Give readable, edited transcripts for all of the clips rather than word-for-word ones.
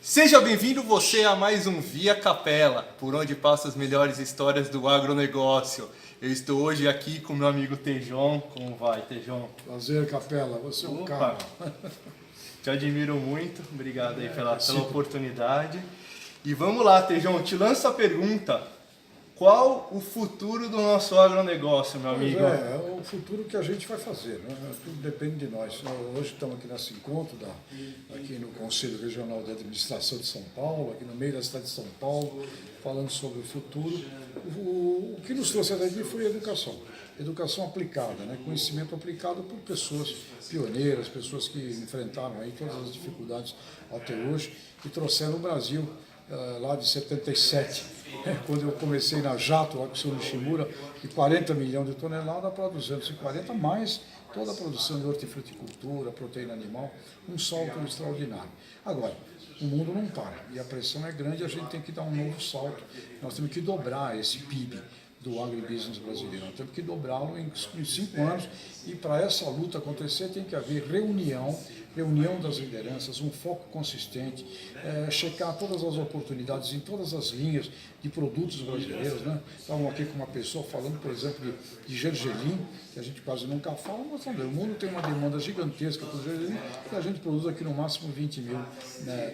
Seja bem-vindo você a mais um Via Capela, por onde passam as melhores histórias do agronegócio. Eu estou hoje aqui com meu amigo Tejon. Como vai, Tejon? Prazer, Capela. Você é um cara. Te admiro muito. Obrigado aí pela oportunidade. E vamos lá, Tejon. Te lanço a pergunta. Qual o futuro do nosso agronegócio, meu amigo? É o futuro que a gente vai fazer, né? Tudo depende de nós. Hoje estamos aqui nesse encontro, aqui no Conselho Regional de Administração de São Paulo, aqui no meio da cidade de São Paulo, falando sobre o futuro. O que nos trouxe até aqui foi a educação. Educação aplicada, né? Conhecimento aplicado por pessoas pioneiras, pessoas que enfrentaram aí todas as dificuldades até hoje e trouxeram o Brasil lá de 77, quando eu comecei na Jato, lá com o senhor Nishimura, de 40 milhões de toneladas para 240, mais toda a produção de hortifruticultura, proteína animal, um salto extraordinário. Agora, o mundo não para, e a pressão é grande, a gente tem que dar um novo salto, nós temos que dobrar esse PIB do agribusiness brasileiro, nós temos que dobrá-lo em 5 anos, e para essa luta acontecer tem que haver reunião das lideranças, um foco consistente, checar todas as oportunidades em todas as linhas de produtos brasileiros, né? Estavam aqui com uma pessoa falando, por exemplo, de gergelim, que a gente quase nunca fala, mas também o mundo tem uma demanda gigantesca por gergelim, e a gente produz aqui no máximo 20 mil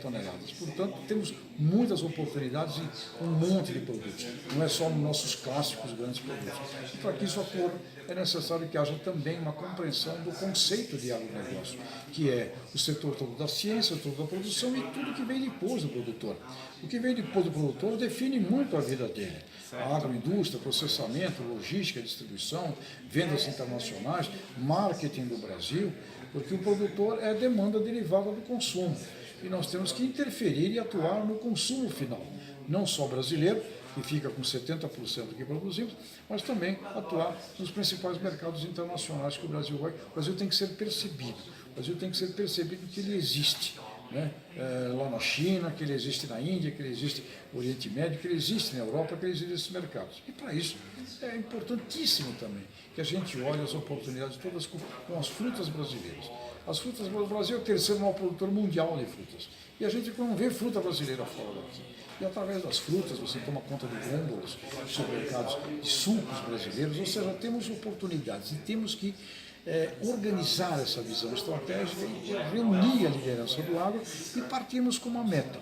toneladas. Portanto, temos muitas oportunidades e um monte de produtos, não é só nos nossos clássicos grandes produtos. E para que isso ocorra, é necessário que haja também uma compreensão do conceito de agronegócio, que é o setor todo da ciência, o setor da produção e tudo que vem depois do produtor. O que vem depois do produtor define muito a vida dele. A agroindústria, processamento, logística, distribuição, vendas internacionais, marketing do Brasil, porque o produtor é demanda derivada do consumo. E nós temos que interferir e atuar no consumo final, não só brasileiro, que fica com 70% do que produzimos, mas também atuar nos principais mercados internacionais que o Brasil vai. O Brasil tem que ser percebido. O Brasil tem que ser percebido que ele existe, né? Lá na China, que ele existe na Índia, que ele existe no Oriente Médio, que ele existe na Europa, que ele existe nesses mercados. E para isso é importantíssimo também que a gente olhe as oportunidades todas com as frutas brasileiras. As frutas, o Brasil é o terceiro maior produtor mundial de frutas. E a gente não vê fruta brasileira fora daqui. E através das frutas você toma conta de gôndolas, supermercados de sucos brasileiros, ou seja, temos oportunidades e temos que organizar essa visão estratégica e reunir a liderança do agro e partirmos com uma meta.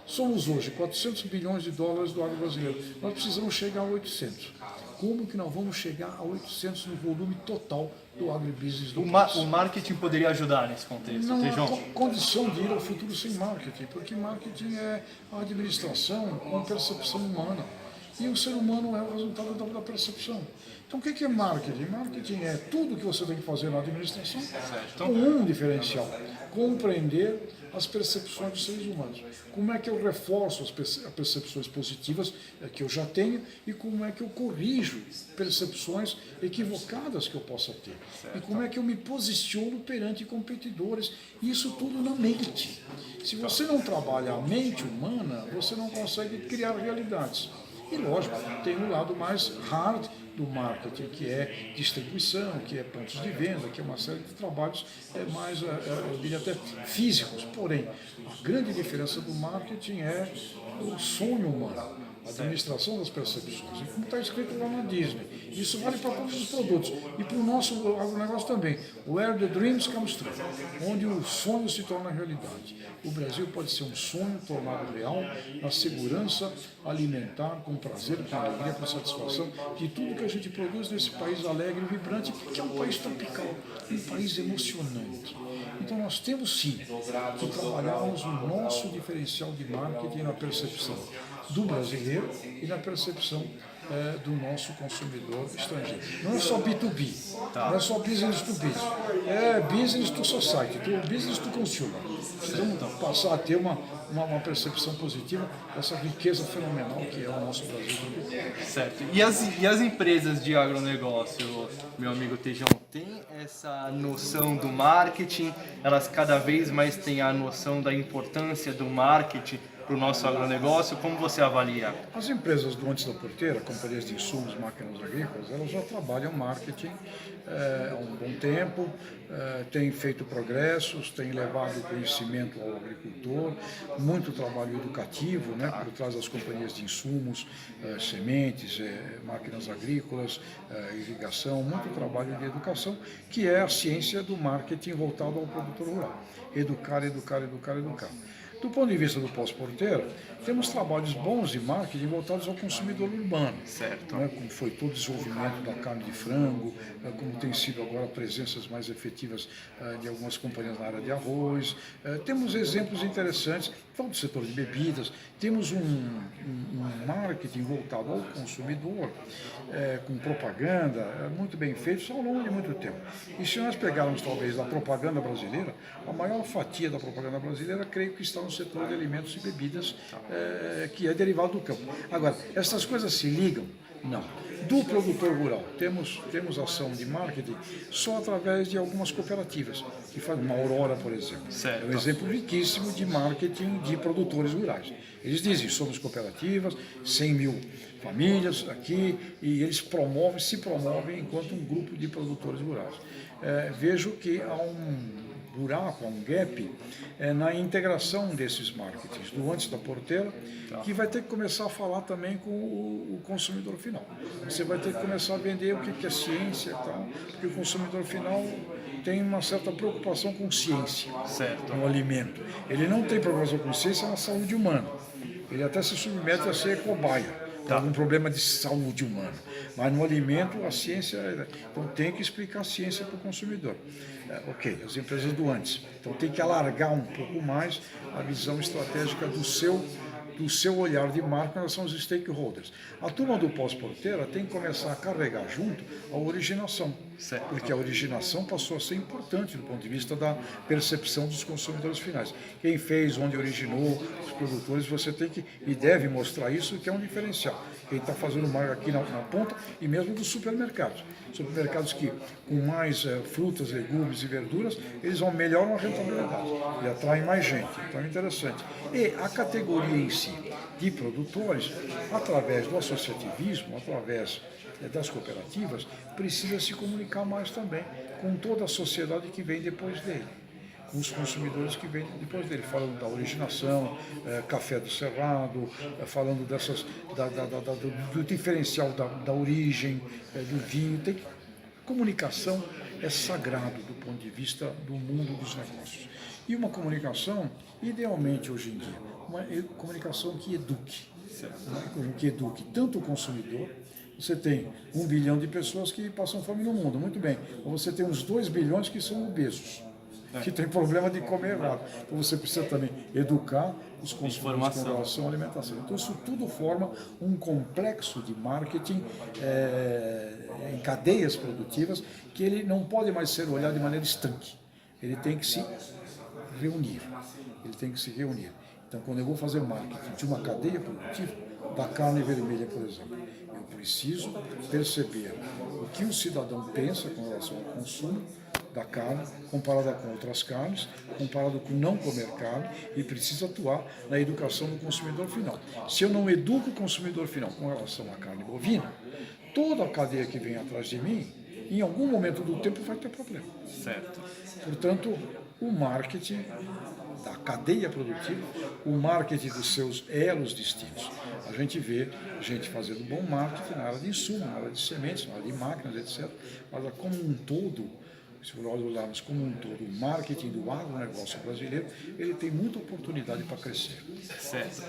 Somos hoje 400 bilhões de dólares do agro brasileiro, nós precisamos chegar a 800. Como que nós vamos chegar a 800 no volume total do agribusiness do país? O marketing poderia ajudar nesse contexto, Não Tejon? há condição de ir ao futuro sem marketing, porque marketing é a administração com percepção humana. E o ser humano é o resultado da percepção. Então o que é marketing? Marketing é tudo que você tem que fazer na administração com um diferencial: compreender as percepções dos seres humanos. Como é que eu reforço as percepções positivas que eu já tenho e como é que eu corrijo percepções equivocadas que eu possa ter. E como é que eu me posiciono perante competidores. Isso tudo na mente. Se você não trabalha a mente humana, você não consegue criar realidades. E lógico, tem um lado mais hard do marketing, que é distribuição, que é pontos de venda, que é uma série de trabalhos mais, eu diria até físicos. Porém, a grande diferença do marketing é o sonho humano, a administração das percepções. E como está escrito lá na Disney, isso vale para todos os produtos e para o nosso agronegócio também. Where the dreams come true, onde o sonho se torna realidade. O Brasil pode ser um sonho tornado real na segurança alimentar, com prazer, com alegria, com satisfação de tudo que a gente produz nesse país alegre e vibrante, que é um país tropical, um país emocionante. Então nós temos sim que trabalharmos o nosso diferencial de marketing na percepção do brasileiro e na percepção do nosso consumidor estrangeiro. Não é só B2B, não é só business to business, é business to society, business to consumer. Precisamos passar a ter uma percepção positiva dessa riqueza fenomenal que é o nosso Brasil. Certo. E as empresas de agronegócio, meu amigo Tejon, têm essa noção do marketing? Elas cada vez mais têm a noção da importância do marketing para o nosso agronegócio? Como você avalia? As empresas do Antes da Porteira, companhias de insumos, máquinas agrícolas, elas já trabalham marketing há um bom tempo, têm feito progressos, têm levado conhecimento ao agricultor, muito trabalho educativo, né, por trás das companhias de insumos, sementes, máquinas agrícolas, irrigação, muito trabalho de educação, que é a ciência do marketing voltado ao produtor rural. Educar, educar, educar, educar. Do ponto de vista do pós-porteiro, temos trabalhos bons de marketing voltados ao consumidor urbano. Certo. Né, como foi todo o desenvolvimento da carne de frango, como tem sido agora presenças mais efetivas de algumas companhias na área de arroz. Temos exemplos interessantes, falando do setor de bebidas, temos um marketing voltado ao consumidor, com propaganda, muito bem feito, ao longo de muito tempo. E se nós pegarmos talvez a propaganda brasileira, a maior fatia da propaganda brasileira, creio que está no setor de alimentos e bebidas, que é derivado do campo. Agora, essas coisas se ligam? Não. Do produtor rural, temos ação de marketing só através de algumas cooperativas, que fazem uma Aurora, por exemplo. Certo. É um exemplo riquíssimo de marketing de produtores rurais. Eles dizem, somos cooperativas, 100 mil famílias aqui, e eles se promovem enquanto um grupo de produtores rurais. Vejo que há um buraco, um gap na integração desses marketings, do Antes da Porteira, que vai ter que começar a falar também com o consumidor final. Você vai ter que começar a vender o que é ciência e tal, porque o consumidor final tem uma certa preocupação com ciência, Certo. no alimento. Ele não tem preocupação com ciência na saúde humana. Ele até se submete a ser cobaia. Algum problema de saúde humana. Mas no alimento, a ciência... Então, tem que explicar a ciência para o consumidor. Ok, as empresas do antes. Então, tem que alargar um pouco mais a visão estratégica do seu olhar de marca, nós somos os stakeholders. A turma do pós-porteira tem que começar a carregar junto a originação, certo. Porque a originação passou a ser importante do ponto de vista da percepção dos consumidores finais. Quem fez, onde originou, os produtores, você tem que e deve mostrar isso, que é um diferencial. Quem está fazendo marca aqui na ponta e mesmo dos supermercados. Supermercados que, com mais frutas, legumes e verduras, eles melhoram a rentabilidade e atraem mais gente. Então é interessante. E a categoria em si de produtores, através do associativismo, através das cooperativas, precisa se comunicar mais também com toda a sociedade que vem depois dele, com os consumidores que vêm depois dele, falando da originação, café do Cerrado, falando do diferencial da origem, do vinho. Comunicação é sagrado do ponto de vista do mundo dos negócios. E uma comunicação, idealmente hoje em dia, uma comunicação que eduque, que eduque tanto o consumidor. Você tem 1 bilhão de pessoas que passam fome no mundo, muito bem. Ou você tem uns 2 bilhões que são obesos, que tem problema de comer errado. Então você precisa também educar os consumidores com relação à alimentação. Então isso tudo forma um complexo de marketing em cadeias produtivas que ele não pode mais ser olhado de maneira estanque. Ele tem que se reunir. Então quando eu vou fazer marketing de uma cadeia produtiva, da carne vermelha, por exemplo, eu preciso perceber o que o cidadão pensa com relação ao consumo da carne, comparada com outras carnes, comparado com não comer carne, e preciso atuar na educação do consumidor final. Se eu não educo o consumidor final com relação à carne bovina, toda a cadeia que vem atrás de mim, em algum momento do tempo vai ter problema. Certo. Portanto, o marketing da cadeia produtiva, o marketing dos seus elos distintos. A gente vê gente fazendo bom marketing na área de insumo, na área de sementes, na área de máquinas, etc. Mas como um todo, se nós olharmos como um todo, o marketing do agronegócio brasileiro, ele tem muita oportunidade para crescer. Certo.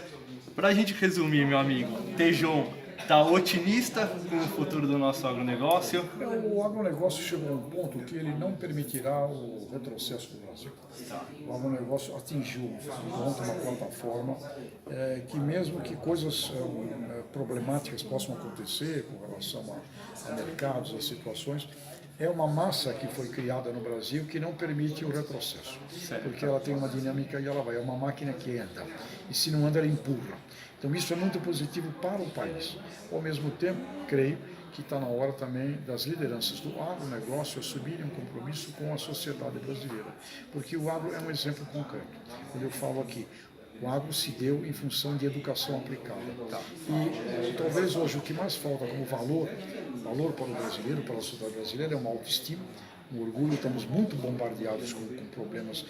Para a gente resumir, meu amigo, Tejon está otimista com o futuro do nosso agronegócio? O agronegócio chegou a um ponto que ele não permitirá o retrocesso do Brasil. O agronegócio atingiu ontem uma plataforma que mesmo que coisas problemáticas possam acontecer com relação a mercados, a situações, é uma massa que foi criada no Brasil que não permite o retrocesso, porque ela tem uma dinâmica e ela vai, é uma máquina que anda, e se não anda ela empurra. Então isso é muito positivo para o país. Ao mesmo tempo, creio que está na hora também das lideranças do agronegócio assumirem um compromisso com a sociedade brasileira, porque o agro é um exemplo concreto. Quando eu falo aqui, O agro se deu em função de educação aplicada. E talvez hoje o que mais falta como valor para o brasileiro, para a sociedade brasileira, é uma autoestima, um orgulho. Estamos muito bombardeados com problemas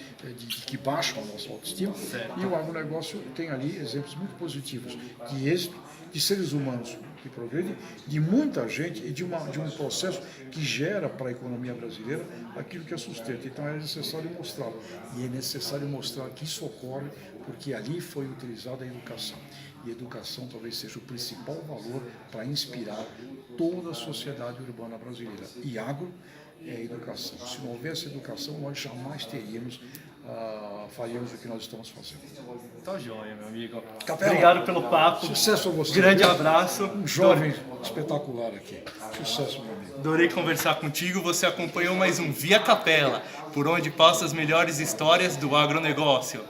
que baixam a nossa autoestima. Certo. E o agronegócio tem ali exemplos muito positivos de êxito, de seres humanos que progredem, de muita gente e de um processo que gera para a economia brasileira aquilo que é sustento. Então é necessário mostrar. E é necessário mostrar que isso ocorre porque ali foi utilizada a educação. E a educação talvez seja o principal valor para inspirar toda a sociedade urbana brasileira. E agro é a educação. Se não houvesse educação, nós jamais faríamos o que nós estamos fazendo. Tá joia, meu amigo. Capela, obrigado pelo papo. Sucesso a você. Grande abraço. Um jovem espetacular aqui. Sucesso, meu amigo. Adorei conversar contigo. Você acompanhou mais um Via Capela, por onde passa as melhores histórias do agronegócio.